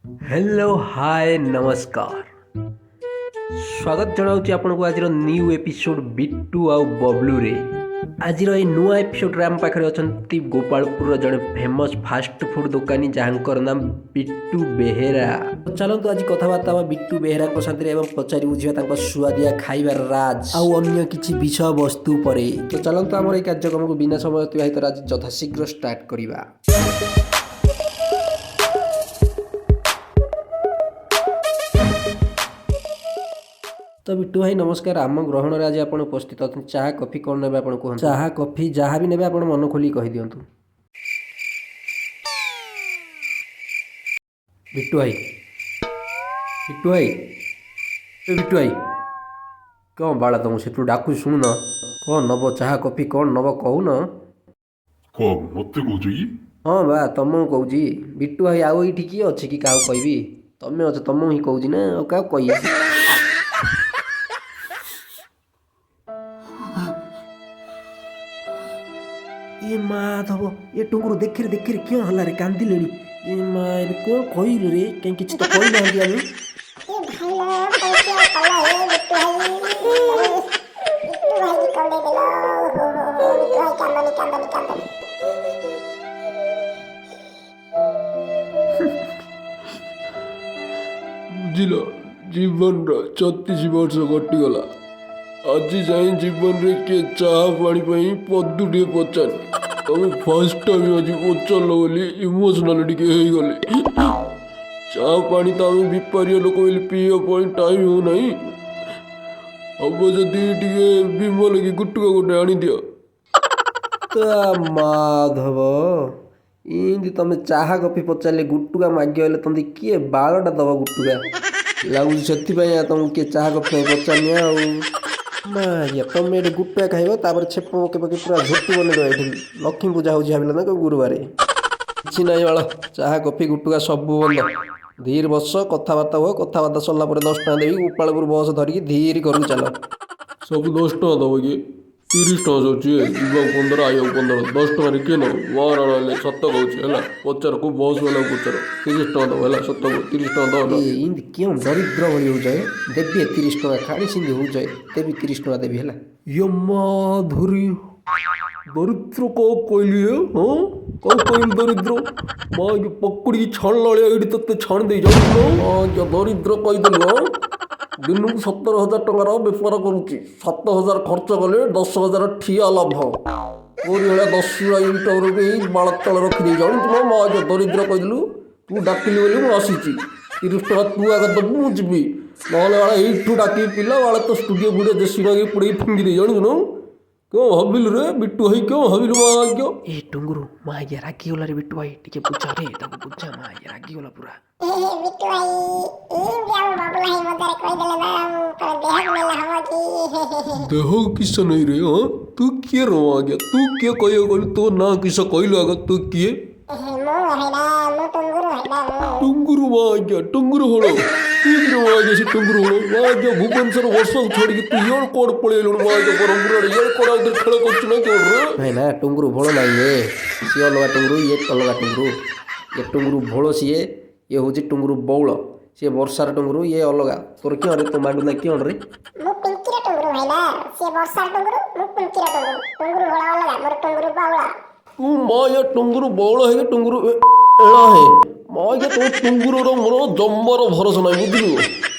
Hello hi नमस्कार स्वागत जनाऊँ आपको आज न्यू एपिसोड बिट्टू आउ बबलू रे आज नुआ एपिसोड आम पाखे अच्छा गोपालपुर जड़े फेमस फास्ट फूड दुकानी जहाँ नाम बिट्टू बेहेरा। तो चलते आज कथबार्ता बिट्टू बेहेरा साथी पचारि बुझा सुआदिया खाइबार राज आउ अन्य किसी विषय वस्तु पर। तो चलते आम ये कार्यक्रम को बिना समय अतिबाहित आज यथाशीघ्र स्टार्ट करवा। तो बिट्टू भाई नमस्कार। आम ग्रहण आज आप उपस्थित अच्छा चाह कॉफी कौन ने कहते चाह कॉफी जहाँ भी ने आप मन खोली कही दिंतु। बिट्टू भाई बिट्टू भाई बिट्टू भाई कौन बाला तुम से डाकू शुणुन कौन नब चाह कॉफी कौन नब कहून मत कौच हाँ बा तुमको कौच बिट्टू भाई आउ ये किए अच्छे कि क्या कहबी तुम्हें अच्छे तुमको ही कौच ना क्या कह ये माधव ये टुंगुरु देखिरे क्यों हल्ला रे कांदी लेनी ये मार कौन कहल रे कहीं किसी तो कही ना बुझल जीवन 36 वर्ष कटिगला आज जाए जीवन रे के चाह पानी पदुटे पचार तुम फर्स्ट टाइम आज पचार बोली इमोशनाल टे गले चाह पानी तो आम बेपारिया लोक पीवा टाइम हो ना हम जदि विमल की गुटुका गोटे आनी दियो माधव इमती तुम चाह कॉफी पचारे गुटुका मागे तुम किए बालटा दब गुटुका लगुच से तुमको किए चाह कॉफी पचारनी माया तुम ये गुटुका खाइब छेप पके पके पूरा झोटी बन ये लक्ष्मी पूजा हो ना गुरुवार कि ना बाल चाह कॉफी गुटुका सब बंद धीर बस कथबार्ता हुआ कथबार्ता सरला 10 टका देवी गोपालपुर बस धरिकी धीर घर चल सब 10 टका दब कि 30 टका जाऊे जीवा 15 आया 15 10 टका किए न मार सत कहे पचार को बस वाला पचार 30 टका दब है सत 30 टका दब इमती क्यों दरिद्र भली हो जाए देवी 30 टका खाड़ी सिंधी हो जाए देवी 30 टका देवी है यम्मा धरी दरिद्र कौ कहली हाँ कौ कहल दरिद्र माँ ये पकड़ी छाणला ये ते छाण दे जाऊँ माँ क्या दरिद्र कहीदेलु दिन को 70,000 टकार बेपार करुच्ची 7,000 खर्च कले 10,000 ठिया लाभ मोरी 10 यूट्यूब बाल तले रखिदे जाऊँ माँ क्या दरिद्र कहीदेलु तू डाकिली बोली मुझे आसी 30 टका तू आगे दबू मुझे जीवी ना यू डाक पिला वाले तो स्टूडियो वीडियो देसी लगे पुड़े फिंगी दे जाणु ना क्यों हबिल रे बिट्टू भाई क्यों हबिल माँ ए टुंगुरु माँ ये रागी होला रे बिट्टू भाई टिके पूछा रे तब पूछा माँ ये रागी होला पूरा बिट्टू भाई बाबूला ही मदर कह देले ना पर देह में हवा की देह किस नहीं रे हाँ तू किए रो आ गया तू क्या कहियो बोल तो ना किस कहलो आगे तू किए मो है ना मो टुंगुरु है ना टुंगुरु माँ गया टुंगुरु होलो तीन माँ गया से टुंगुरु होलो माँ गया भुवनेश्वर वर्ष छोड़ के तू यार कोड पड़े लो माँ गया परंपरा यार कोड उधर खेल कुछ ना क्यों रे नहीं ना टुंगुरु भोलो नहीं ये सी अलगा टुंगुरु ये अलगा टुंगुरु ये टुंगुरु भोलो सी ये हूँ टुंगुरु बौल सी वर्षार टुंगुरु ये अलगा तोर क्यों रे तो मांडू ना क्यों रे मो पिंकीरा टुंगुरु है ना से वर्षा टुंगुरु मो पिंकीरा टुंगुरु होला अलगा मोर टुंगुरु बावला तू माँ ये टुंगुरु बौल है टुंगुरु एड़ा है माँ ये तो टुंगुरु रो मोर जम्बर भरोसा नहीं बुझलु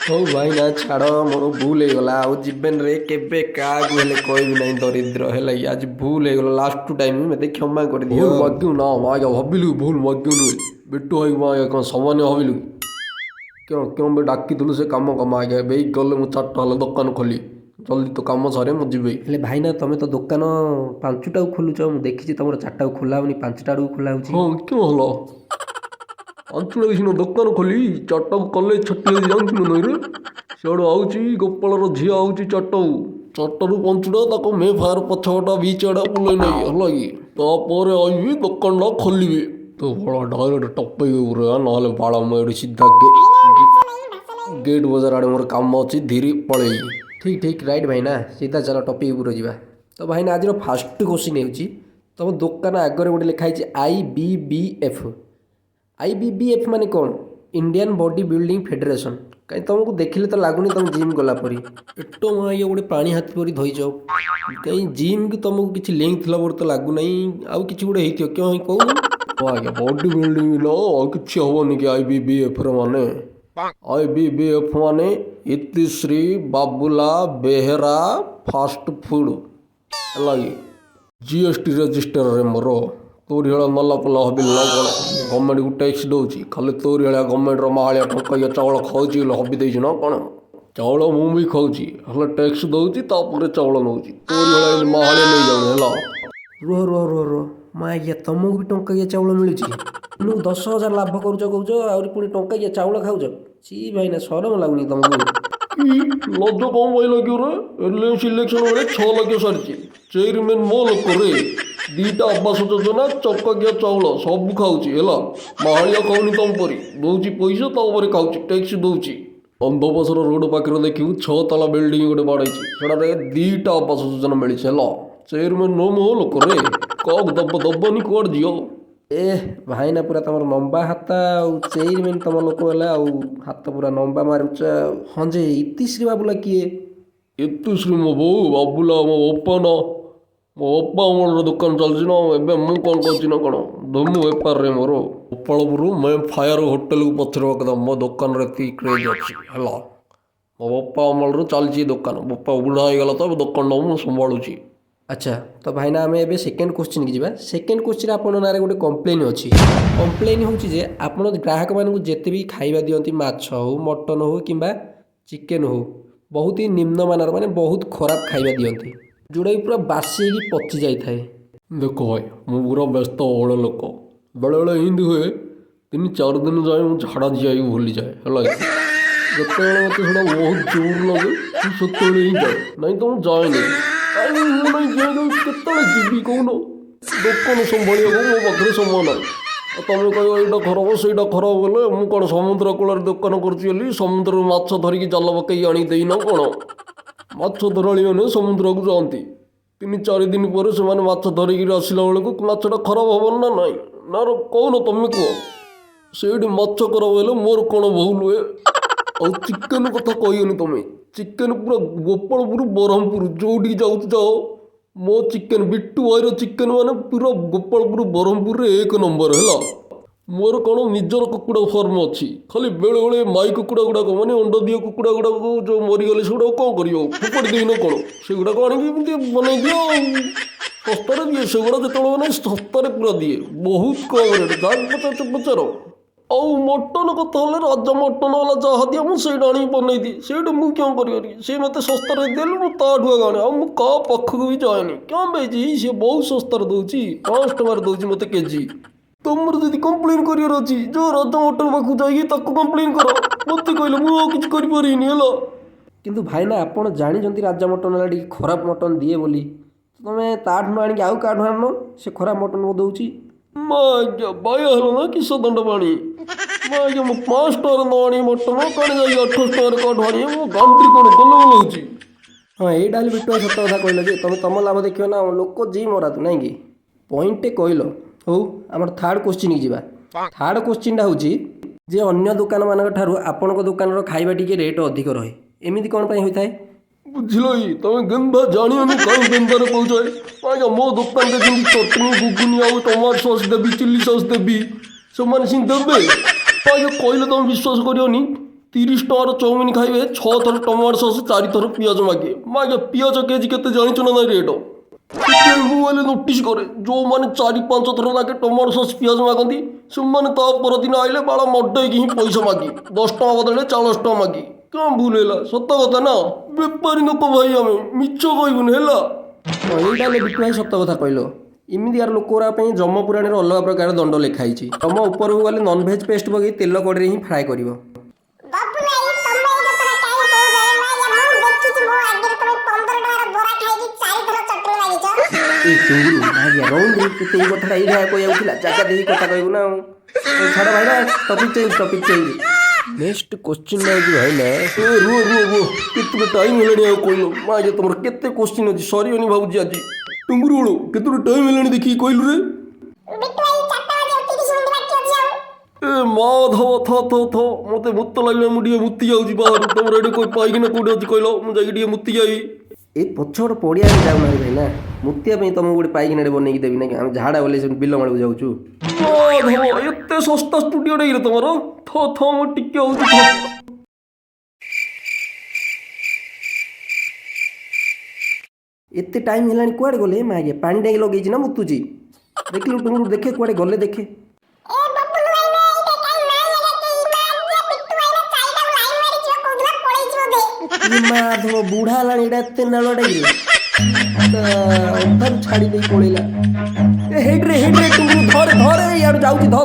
हौ भाई ना छाड़ मोर भूल हो गला आ जीवन रे केबे का हेले कहबी नहीं दरिद्र है आज भूल हो गला लास्ट टाइम मते क्षमा कर दियो भूल माग्यू ना माँ क्या भाविलु भूल माग्यू नुहे बिट्टू भाई माँ क्या सामान्य भाविलु क्यों क्यों बे डाकी तुलु से काम कम आ गया बे गले मु 4टा हेले दुकान खोली जल्दी तो काम सरे मु जीवे हेले भाई ना तुम तो दुकान 5टा खोलुच मु देखी तुम 4टा खोला होनी 5टा खोला हो हाँ क्यों हलो अंचुड़ा सिना दुकान खोली 4टा कॉलेज छुट्टी जाऊँ नहीं रे सियाड़ू आऊँची गोपाल झी आऊँची 4टा 5टा ताको मे फायर पछटा बीच आड़ा बुले नहीं हला कि तापर आइबी दुकान खोलबी तो बड़ा डायरेक्ट टप्पे ना बाड़ा मुझे सीधा गेट बजार आड़े मोर काम अच्छी धीरे पड़े ठीक ठीक राइट भाई ना सीधा चलो टॉपिक ऊपर जा तो भाई ना आज फास्ट क्वेश्चन हो तुम दुकान आगे गोटे लिखाई IBBF IBBF माने कौन इंडियन बॉडी बिल्डिंग फेडरेशन कहीं तुमको देखिले तो लगुनि तुम जिम गला परी एट माँ ये गोटे पानी हाथ परी धोईच कहीं जिम की तुमको किसी लिंक थी बोर तो लगुना आउ कि गोटे होती क्यों कौन आज्ञा बॉडी बिल्डिंग न किसी हेनी कि IBBF माने IBBF माने इतिश्री बाबुला बेहेरा फास्ट फूड है GST रजिस्टर रे मोर तोरी हला नला पला हबिल न कौन गवर्नमेंट को टैक्स दौची खाली तोरी हला गवर्नमेंट माहालिया टंका चाउल खाऊची हबी देची न कौन चाउल मु भी खाऊची हला टैक्स दौची तापर चाउल नौची तोरी हला माहालिया नहीं जाऊ हला रुह रुह रुह रुह माँ आज्ञा तुमको भी टंका चाउल मिलूँ 10,000 लाभ करुच कौच आहरी पुणी टंका चाउल खाऊच सी भाईना सरम लगुनि तुमको लज कौन भाई लगे रे सिलेक्शन बेले 6 लाख सारी चेयरमैन मो लोक रे 2टा आवास योजना चक्किया चाउल सब खाऊची है माहालिया खाऊनी तुम परी दौची पैसा तापर खाऊची टैक्स दौची अंधपसर रोड पाखे देखू 6 ताला बिल्डिंग गोटे बाड़ाई से 2टा आवास योजना मिली है चेयरमैन नो मो लोक रे कब दबनी कौड़ जियो ए भाईना पूरा तुम लंबा हाथ चेयरमैन तुम लोक हाथ पूरा लंबा मारुच हाँ जे इतिश्री बाबुला किए इतिश्री मो बो बाबुला मो बापा ना मो बापा अमर दुकान चलती ना एवं मु कौन कर कौन धमु बेपार रे मोर गोपालपुर मैं फायर होटेल को पथर एकदम मो दुकान रे क्रेज अच्छी है मो बापा अमल चलती दुकान बापा बुढ़ा हो गला तो दुकान मुझे संभालुची अच्छा तो भाईना आम ए सेकेंड क्वेश्चन की जावा सेकेंड क्वेश्चन आप ना गोटे कम्प्लेन अच्छी कम्प्लेन हूँ जे आप ग्राहक मानक जिते भी खाଇବା दियंती माछ हो मटन हो कि चिकेन हो बहुत ही निम्नमानर माने बहुत खराब खाଇବା दियंती जोड़ा पूरा बासी होगी पचि जाए देख भाई मु पूरा व्यस्त बहुल लोक बेले बेले हिंदी हुए 3-4 दिन जाए मुझे झाड़ा जाए भूली जाए है जिते मत बहुत जोर लगे सत ही जाए नहीं तो मुझे जाए नहीं केतले जीवी कौन दुकान संभाल मो पाखे समय ना तुम कह यहाँ खराब से खराब गले मुझे कौन समुद्र कूल दुकान कर समुद्र माछ धरिकी जाल पकई आनी देना कौन माछ धराड़ी मैंने समुद्र को जाती 3-4 दिन पर से माछ धरिकी आसला बेलू माछटा खराब हम ना नाई ना कौन तुम कह से माछ खराब हेले मोर कौन भूल हुए और चिकेन कथा कहनी तुम्हें चिकेन पूरा गोपालपुर ब्रह्मपुर जोड़ी जाऊ जाओ मो चिकेन बिट्टू भाईर चिकेन माने पूरा गोपालपुर ब्रह्मपुर 1 नंबर है मोर कौन निजर कुकुड़ा फार्म अच्छी खाली बेले बेले माई कुकुड़ा गुड़ाक मैंने अंडा दिए कुकुड़ा गुड़ाक जो मरीगले से कौन कर फोपाड़ी देना कौन से गुड़ाक आनिकी बन दियो सस्तार दिए से गुड़ा जो मैंने सस्तार पूरा दिए बहुत कम रेट जहाँ पचार ଆଉ ମଟନ କଥା ହେଲେ ରାଜା ମଟନ ହେଲା ଯାହା ଦିଆ ମୁଁ ସେଇଟା ଆଣିକି ବନେଇ ଦିଏ ସେଇଟା ମୁଁ କ'ଣ କରିବି ସେ ମୋତେ ଶସ୍ତାରେ ଦେଲେ ମୁଁ ତାଠୁ ଆଣେ ଆଉ ମୁଁ କାହା ପାଖକୁ ବି ଯାଏନି କ'ଣ ପାଇଛି ସେ ବହୁତ ଶସ୍ତାରେ ଦେଉଛି 500 ଟଙ୍କାରେ ଦେଉଛି ମୋତେ କେଜି ତମର ଯଦି କମ୍ପ୍ଲେନ୍ କରିବାର ଅଛି ଯେଉଁ ରାଜା ମଟନ ପାଖକୁ ଯାଇକି ତାକୁ କମ୍ପ୍ଲେନ୍ କର ମୋତେ କହିଲେ ମୁଁ ଆଉ କିଛି କରିପାରିବିନି ହେଲା କିନ୍ତୁ ଭାଇନା ଆପଣ ଜାଣିଛନ୍ତି ରାଜା ମଟନ ହେଲା ଟିକେ ଖରାପ ମଟନ ଦିଏ ବୋଲି ତମେ ତାଠୁ ନ ଆଣିକି ଆଉ କାହାଠୁ ଆଣୁନ ସେ ଖରାପ ମଟନ ଦେଉଛି ଆଜ୍ଞା ବାୟା ହେଲ ନା କିସ ଦଣ୍ଡ ପାଣି ଆଜ୍ଞା ମୁଁ 500 ଟଙ୍କାରେ ନ ଆଣି ମଟନ କାଣି ଯାଇକି 28 ଟଙ୍କାରେ କାଠୁ ଆଣି ମୋ ଗାଣ୍ଡି କ'ଣ ଗଲ ହେଉଛି ହଁ ଏଇଟା ହେଲେ ବିଟୁ ସତ କଥା କହିଲ ଯେ ତମେ ତମ ଲାଭ ଦେଖିବ ନା ଲୋକ ଜି ମରାତୁ ନାଇଁ କି ପଏଣ୍ଟଟେ କହିଲ ହଉ ଆମର ଥାର୍ଡ଼ କ୍ୱେଶ୍ଚିନ୍ କି ଯିବା ଥାର୍ଡ଼ କ୍ୱେଶ୍ଚିନ୍ଟା ହେଉଛି ଯେ ଅନ୍ୟ ଦୋକାନମାନଙ୍କ ଠାରୁ ଆପଣଙ୍କ ଦୋକାନର ଖାଇବା ଟିକେ ରେଟ୍ ଅଧିକ ରହେ ଏମିତି କ'ଣ ପାଇଁ ହୋଇଥାଏ ବୁଝିଲ ତମେ ଗେନ୍ଧା ଜାଣିବନି କାହିଁ ଗେନ୍ଧାରେ କହୁଛ ଆଜ୍ଞା ମୋ ଦୋକାନରେ ଯେମିତି ଚଟଣି ଘୁଗୁନି ଆଉ ଟମାଟୋ ସସ୍ ଦେବି ଚିଲି ସସ୍ ଦେବି ସେମାନେ ସେମିତି ଦେବେ ଆଜ୍ଞା କହିଲେ ତମେ ବିଶ୍ୱାସ କରିବନି 30 ଟଙ୍କାର ଚାଉମିନ ଖାଇବେ 6 ଥର ଟମାଟୋ ସସ୍ 4 ଥର ପିଆଜ ମାଗେ ଆଜ୍ଞା ପିଆଜ କେଜି କେତେ ଜାଣିଛୁ ନା ନାଇଁ ରେଟ୍ ମୁଁ ହେଲେ ନୋଟିସ୍ କରେ ଯେଉଁମାନେ 4-5 ଥର ଲାଗେ ଟମାଟୋ ସସ୍ ପିଆଜ ମାଗନ୍ତି ସେମାନେ ତା ପରଦିନ ଆଇଲେ ବାଳ ମଡ଼େଇକି ହିଁ ପଇସା ମାଗି 10 ଟଙ୍କା ବଦଳରେ 40 ଟଙ୍କା ମାଗି କ'ଣ ଭୁଲ ହେଲା ସତ କଥା ନା ବେପାରୀ ଲୋକ ଭାଇ ଆମେ ମିଛ କହିବୁନି ହେଲା ଏଇଟା ହେଲେ ବିଟୁ ଭାଇ ସତ କଥା କହିଲ ଏମିତିଆର ଲୋକରା ପାଇଁ ଯମ ପୁରାଣରେ ଅଲଗା ପ୍ରକାର ଦଣ୍ଡ ଲେଖା ହେଇଛି ତମ ଉପରକୁ ଗଲେ ନନଭେଜ୍ ପେଷ୍ଟ ପକେଇ ତେଲ କଡ଼ରେ ହିଁ ଫ୍ରାଏ କରିବ କେତେ ଏଇ କଥାଟା ଏଇଟା କହିବାକୁ ଥିଲା ଜାଗା ଦେଇକି କଥା କହିବୁ ନା ଛାଡ଼ ଭାଇନା ଟପିକ୍ ଚେଞ୍ଜ ନେକ୍ସଟ କ୍ୱେଶ୍ଚିନ୍ ହେଉଛି ଭାଇନା ରୁହ କେତେ ଟାଇମ୍ ହେଲାଣି ଆଉ କହିଲ ଆଜ୍ଞା ତମର କେତେ କ୍ୱେଶ୍ଚିନ୍ ଅଛି ସରିବନି ଭାବୁଛି ଆଜି ଟୁଙ୍ଗୁରୁ ବେଳୁ କେତେ ଟାଇମ୍ ହେଲାଣି ଦେଖିକି କହିଲୁ ରେ ଏ ମାଧବ ଥ ମତେ ମୁତ ଲାଗିଲା ମୁଁ ଟିକେ ମୁତି ଯାଉଛି ବାହାରୁ ତମର ଏଠି କୋଇ ପାଇକିନା କୋଉଠି ଅଛି କହିଲ ମୁଁ ଯାଇକି ଟିକେ ମୁତି ଯାଇ ଏ ପଛପଟ ପଡ଼ିଆରେ ଯାଉନାହାନ୍ତି ଭାଇ ନା ମୁତିବା ପାଇଁ ତମକୁ ଗୋଟେ ପାଇକିନାଟେ ବନେଇକି ଦେବି ନାଇଁ ଆମେ ଝାଡ଼ା ଗଲେ ସେ ବିଲ ମାଳକୁ ଯାଉଛୁ। ମାଧବ ଏତେ ଶସ୍ତା ଷ୍ଟୁଡିଓ ରେ ତମର ଥ ମୁଁ ଟିକେ ହଉଛି ଏତେ ଟାଇମ୍ ହେଲାଣି କୁଆଡ଼େ ଗଲେ ମା ଆଜ୍ଞା ପାଣି ଟାଙ୍କି ଲଗେଇଛି ନା ମୁତୁଛି ଦେଖିଲୁ ଟୁଙ୍ଗୁରୁ ଦେଖେ କୁଆଡ଼େ ଗଲେ ଦେଖେ। ଏ ବବୁଲୁ ଭାଇନା ଏଇଟା କାଇଁ ନା ଜାଗା କେଇ ମାରିଆ ପିଟୁ ଭାଇନା ଚାଇଟାକୁ ଲାଇନ ମାରିଯିବ କହୁଥିଲା ପଳେଇଛି ବୋଧେ। ଏ ମାଧବ ବୁଢ଼ା ହେଲାଣି ଏଇଟା ଏତେ ନାଳୁଆଟା କିରେ ଅନ୍ଧାରୁ ଛାଡ଼ି ଦେଇ ପଳେଇଲା। ଏ ହେଇଟିରେ ଟୁଙ୍ଗୁରୁ ଧରେ ଇଆଡ଼ୁ ଯାଉଛି ଧ